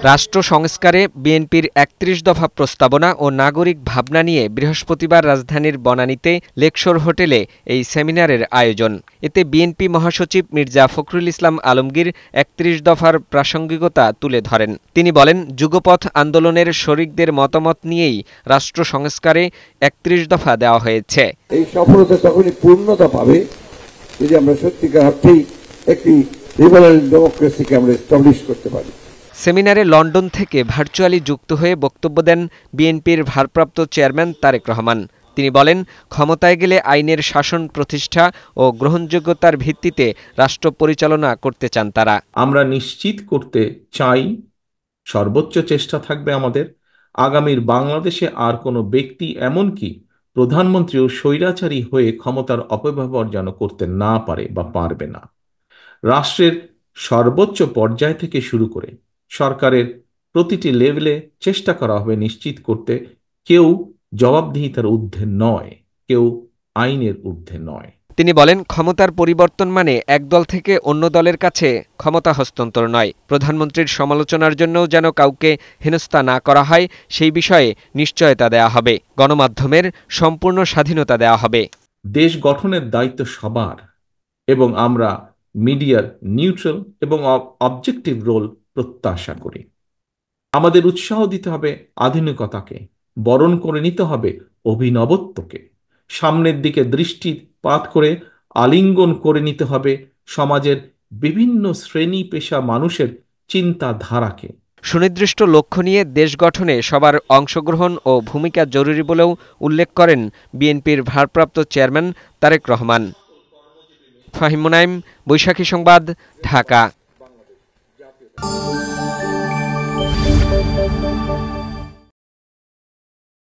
রাষ্ট্র সংস্কারে বিএনপির ৩১ দফা প্রস্তাবনা ও নাগরিক ভাবনা নিয়ে বৃহস্পতিবার রাজধানীর বনানীতে লেকশোর হোটেলে এই সেমিনারের আয়োজন। এতে বিএনপি মহাসচিব মির্জা ফখরুল ইসলাম আলমগীর ৩১ দফার প্রাসঙ্গিকতা তুলে ধরেন। তিনি বলেন, যুগপথ আন্দোলনের শরিকদের মতামত নিয়েই রাষ্ট্র সংস্কারে ৩১ দফা দেওয়া হয়েছে। এই সফলতা তখনই পূর্ণতা পাবে যদি আমরা সত্যিকার অর্থেই একটি লিবারেল ডেমোক্রেসিকে আমরা এস্টাবলিশ করতে পারি। সেমিনারে লন্ডন থেকে ভার্চুয়ালি যুক্ত হয়ে বক্তব্য দেন বিএনপির ভারপ্রাপ্ত চেয়ারম্যান তারেক রহমান। তিনি বলেন, ক্ষমতায় গেলে আইনের শাসন প্রতিষ্ঠা ও গ্রহণযোগ্যতার ভিত্তিতে রাষ্ট্র পরিচালনা করতে চান তারা। আমরা নিশ্চিত করতে চাই, সর্বোচ্চ চেষ্টা থাকবে আমাদের, আগামীর বাংলাদেশে আর কোনো ব্যক্তি এমনকি প্রধানমন্ত্রীও স্বৈরাচারী হয়ে ক্ষমতার অপব্যবহার যেন করতে না পারে বা পারবে না। রাষ্ট্রের সর্বোচ্চ পর্যায় থেকে শুরু করে সরকারের প্রতিটি লেভেলে চেষ্টা করা হবে নিশ্চিত করতে কেউ জবাবদিহিতার ঊর্ধ্বে নয়, কেউ আইনের ঊর্ধ্বে নয়। তিনি বলেন, ক্ষমতার পরিবর্তন মানে এক দল থেকে অন্য দলের কাছে ক্ষমতা হস্তান্তর নয়। প্রধানমন্ত্রীর সমালোচনার জন্যও যেন কাউকে হেনস্থা না করা হয় সেই বিষয়ে নিশ্চয়তা দেয়া হবে। গণমাধ্যমের সম্পূর্ণ স্বাধীনতা দেওয়া হবে। দেশ গঠনের দায়িত্ব সবার এবং আমরা মিডিয়ার নিউট্রাল এবং অবজেক্টিভ রোল প্রত্যাশা করি। আমাদের উৎসাহ দিতে হবে আধুনিকতাকে, বরণ করে নিতে হবে অভিনবত্বকে, সামনের দিকে দৃষ্টিপাত করে আলিঙ্গন করে নিতে হবে সমাজের বিভিন্ন শ্রেণী পেশা মানুষের চিন্তাধারাকে। সুনির্দিষ্ট লক্ষ্য নিয়ে দেশ গঠনে সবার অংশগ্রহণ ও ভূমিকা জরুরি বলেও উল্লেখ করেন বিএনপির ভারপ্রাপ্ত চেয়ারম্যান তারেক রহমান। ফাহিম মুনাইম, বৈশাখী সংবাদ, ঢাকা।